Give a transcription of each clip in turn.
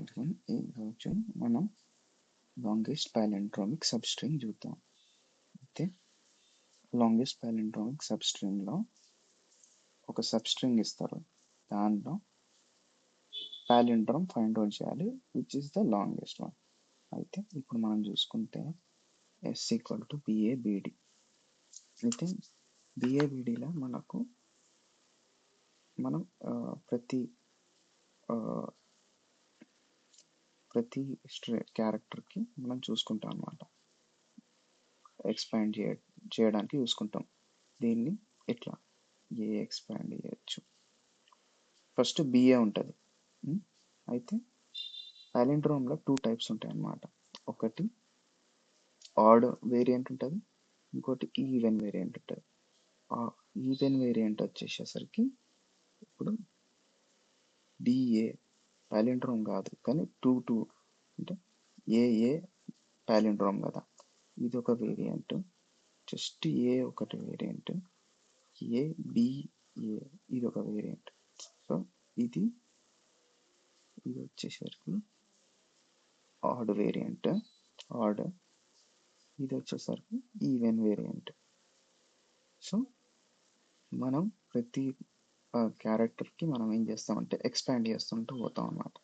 ఈరోజు మనం longest palindromic substring చూద్దాం. అయితే లాంగెస్ట్ పాలిండ్రోమిక్ సబ్స్ట్రింగ్లో ఒక సబ్స్ట్రింగ్ ఇస్తారు, దాంట్లో పాలిండ్రోమ్ ఫైండ్ అవుట్ చేయాలి which is the longest one. అయితే ఇప్పుడు మనం చూసుకుంటే ఎస్ ఈక్వల్ టు బిఏబిడి. అయితే బిఏబిడిలో మనం ప్రతి క్యారెక్టర్కి మనం చూసుకుంటాం అన్నమాట, ఎక్స్పాండ్ చేయడానికి చూసుకుంటాం. దీన్ని ఇట్లా ఏ ఎక్స్పాండ్ చేయొచ్చు. ఫస్ట్ బిఏ ఉంటుంది. అయితే పాలిండ్రోమ్లో 2 టైప్స్ ఉంటాయి అన్నమాట. ఒకటి ఆడ్ వేరియంట్ ఉంటుంది, ఇంకోటి ఈవెన్ వేరియంట్ ఉంటుంది. ఆ ఈవెన్ వేరియంట్ వచ్చేసరికి ఇప్పుడు డిఏ పాలిండ్రోమ్ కాదు, కానీ 2 అంటే ఏ పాలిండ్రోమ్ కదా, ఇది ఒక వేరియంట్. జస్ట్ ఏ ఒకటి వేరియంట్, ఏబిఏ ఇది ఒక వేరియంట్. సో ఇది వచ్చేసరికి ఆడ్ వేరియంట్. ఆడ్ ఇది వచ్చేసరికి ఈవెన్ వేరియంట్. సో మనం ప్రతి క్యారెక్టర్కి మనం ఏం చేస్తామంటే ఎక్స్పాండ్ చేస్తుంటూ పోతాం అన్నమాట.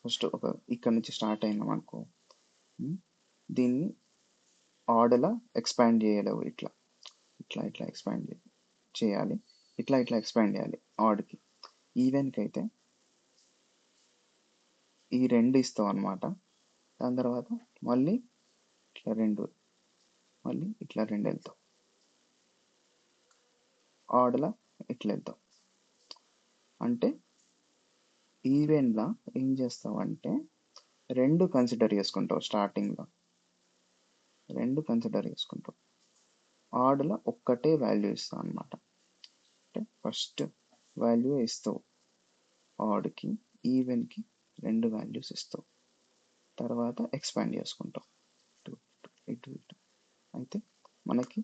ఫస్ట్ ఇక్కడ నుంచి స్టార్ట్ అయినాం అనుకో, దీన్ని ఆర్డర్లా ఎక్స్పాండ్ చేయలేవు. ఇట్లా ఇట్లా ఇట్లా ఎక్స్పాండ్ చేయాలి, ఇట్లా ఇట్లా ఎక్స్పాండ్ చేయాలి. ఆడ్కి. ఈవెన్కి అయితే ఈ 2 ఇస్తాం అన్నమాట. దాని తర్వాత మళ్ళీ ఇట్లా 2, మళ్ళీ ఇట్లా 2 వెళ్తాం. ఆడ్లా ఇట్లా వెళ్తాం. అంటే ఈవెన్లా ఏం చేస్తావంటే 2 కన్సిడర్ చేసుకుంటావు. స్టార్టింగ్లో 2 కన్సిడర్ చేసుకుంటావు. ఆడ్లో ఒక్కటే వాల్యూ ఇస్తావు అన్నమాట. అంటే ఫస్ట్ వాల్యూ ఇస్తావు ఆడ్కి, ఈవెన్కి 2 వాల్యూస్ ఇస్తావు. తర్వాత ఎక్స్పాండ్ చేసుకుంటావు ఇటు ఇటు. అయితే మనకి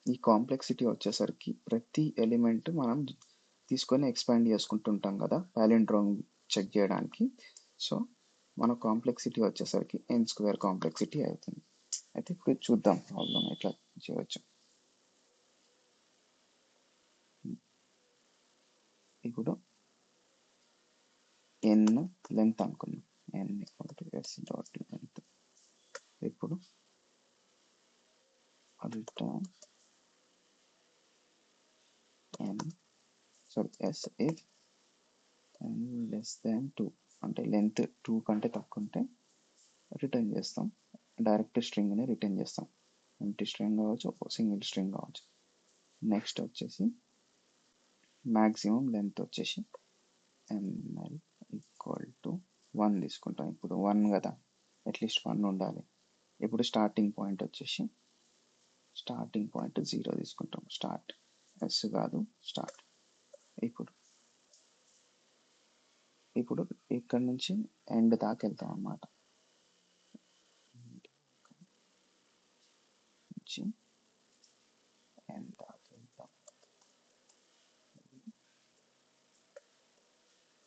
ఈ కాంప్లెక్సిటీ వచ్చేసరికి ప్రతి ఎలిమెంట్ మనం తీసుకొని ఎక్స్పాండ్ చేసుకుంటుంటాం కదా పాలిండ్రోమ్ చెక్ చేయడానికి. సో మన కాంప్లెక్సిటీ వచ్చేసరికి n² కాంప్లెక్సిటీ అవుతుంది. అయితే ఇప్పుడు చూద్దాం ప్రాబ్లం ఎట్లా చేయవచ్చు. ఇప్పుడు n లెంత్ అనుకున్నాం, n s డాట్ లెంత్. ఇప్పుడు return s if n less than 2, అంటే లెంత్ 2 కంటే తక్కువ ఉంటే రిటర్న్ చేస్తాం. డైరెక్ట్ స్ట్రింగ్ని రిటర్న్ చేస్తాం. ఎంటీ స్ట్రింగ్ కావచ్చు, సింగిల్ స్ట్రింగ్ కావచ్చు. నెక్స్ట్ వచ్చేసి మ్యాక్సిమం లెంత్ వచ్చేసి ml ఈక్వల్ టు 1 తీసుకుంటాం. ఇప్పుడు 1 కదా, అట్లీస్ట్ 1 ఉండాలి. ఇప్పుడు స్టార్టింగ్ పాయింట్ వచ్చేసి 0 తీసుకుంటాం. స్టార్ట్ ఎస్ కాదు, స్టార్ట్. ఇప్పుడు ఇక్కడ నుంచి ఎండ్ దాకా వెళ్తాం అన్నమాట. ఎండ్ దాకా వెళ్తాం.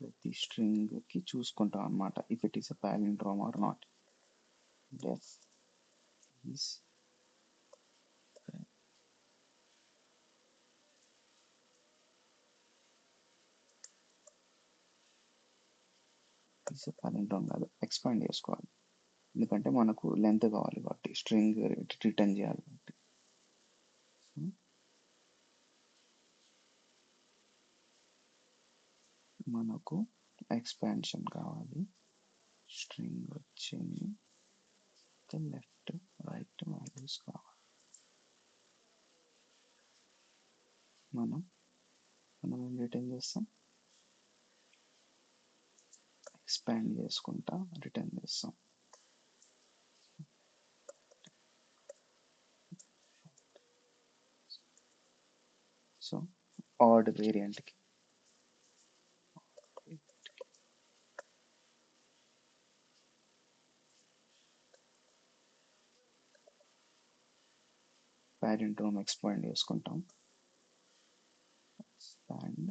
ప్రతి స్ట్రింగ్కి చూసుకుంటాం అన్నమాట, if it is a palindrome or not. def is palindrome కాదు, ఎక్స్పాండ్ చేసుకోవాలి. ఎందుకంటే మనకు లెంత్ కావాలి కాబట్టి, స్ట్రింగ్ రిటర్న్ చేయాలి కాబట్టి. మనకు ఎక్స్పాన్షన్ కావాలి. స్ట్రింగ్ వచ్చింది, లెఫ్ట్ రైట్ వాల్యూస్ కావాలి. మనం ఏం రిటర్న్ చేస్తాం, ఎక్స్పాండ్ చేసుకుంటా రిటర్న్ చేస్తాం. సో ఆడ్ వేరియంట్కి పాలిండ్రోమ్ ఎక్స్పాండ్ చేసుకుంటాం. ఎక్స్పాండ్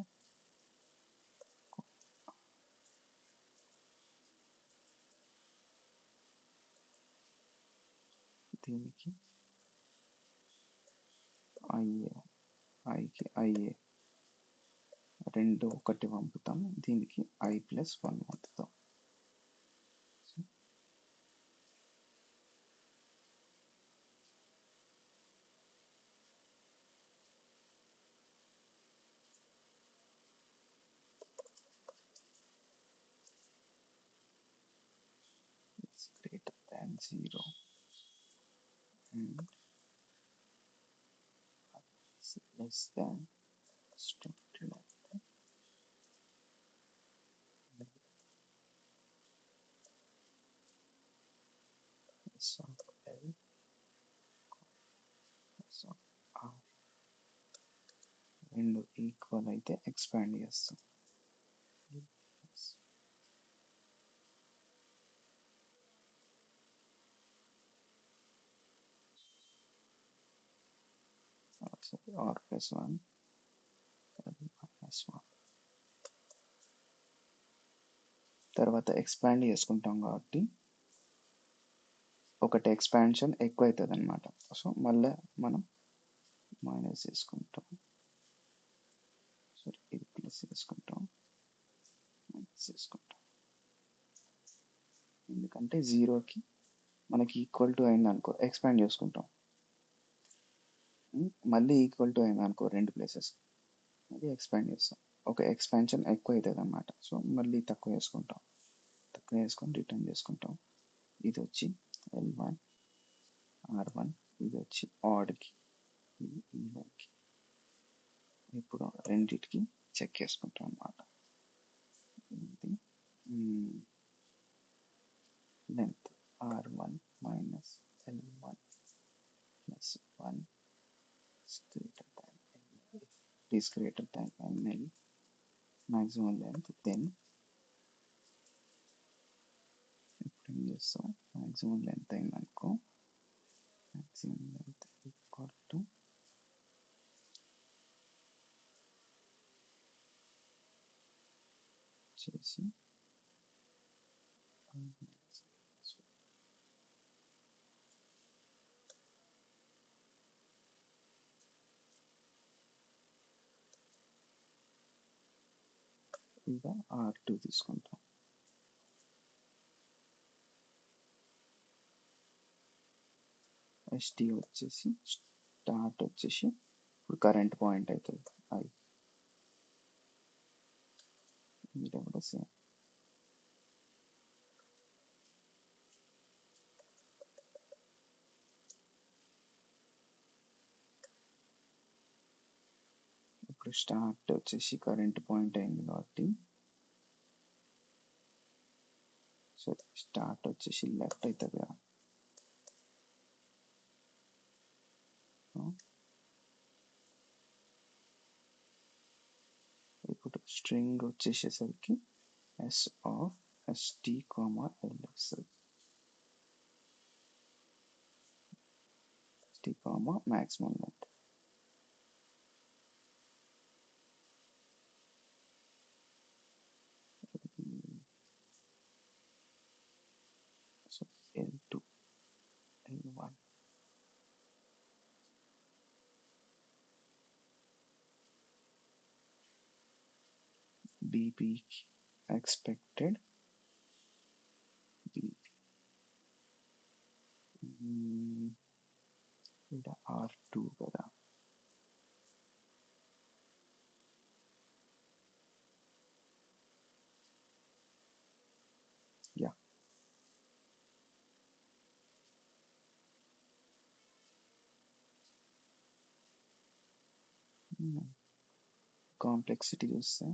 దీనికి ఐఏ, ఐకి ఐఏ రెండు ఒకటి పంపుతాం, దీనికి i+1 పంపుతాం. It's greater than 0 and it's less than structure of the S of L S of R రెండు ఈక్వల్ అయితే ఎక్స్పాండ్ చేస్తాం. R+1 -1 తర్వాత ఎక్స్పాండ్ చేసుకుంటాం కాబట్టి ఒకటి ఎక్స్పాన్షన్ ఎక్కువ అవుతుంది అనమాట. సో మళ్ళీ మనం మైనస్ చేసుకుంటాం, సరే ఇది ప్లస్ చేసుకుంటాం, మైనస్ చేసుకుంటాం. ఎందుకంటే జీరోకి మనకి ఈక్వల్ టు అయింది అనుకో ఎక్స్పాండ్ చేసుకుంటాం, మళ్ళీ ఈక్వల్ టు అయింది అనుకో రెండు ప్లేసెస్ మళ్ళీ ఎక్స్పాండ్ చేస్తాం. ఒక ఎక్స్పాన్షన్ ఎక్కువ అవుతుంది అనమాట. సో మళ్ళీ తక్కువ చేసుకుంటాం, తక్కువ చేసుకొని రిటర్న్ చేసుకుంటాం. ఇది వచ్చి L1 R1, ఇది వచ్చి ఆడ్కి, ఇది ఈవెన్కి. ఇప్పుడు రెండిటికి చెక్ చేసుకుంటాం అన్నమాట. ఇది length R1 minus L1 plus 1 greater than L, it is greater than ML maximum length. then ఇప్పుడు ఏం చేస్తాం, maximum length అయిందనుకో maximum length ఈక్వల్ టు చేసి ఇంకా R2 తీసుకుంటాం. ST వచ్చేసి స్టార్ట్ వచ్చేసి ఇప్పుడు కరెంట్ పాయింట్ అవుతుంది I, ఇది కూడా సేమ్. ఇప్పుడు స్టార్ట్ వచ్చేసి కరెంట్ పాయింట్ అయింది కాబట్టి సో స్టార్ట్ వచ్చేసి లెఫ్ట్ అవుతుంది కదా. ఇప్పుడు string వచ్చేసేసరికి S of ST, L వస్తుంది. ST, maximum length. So L2, L1. BP expected BP. ఇది R2 కదా. యా కాంప్లెక్సిటీ చూస్తే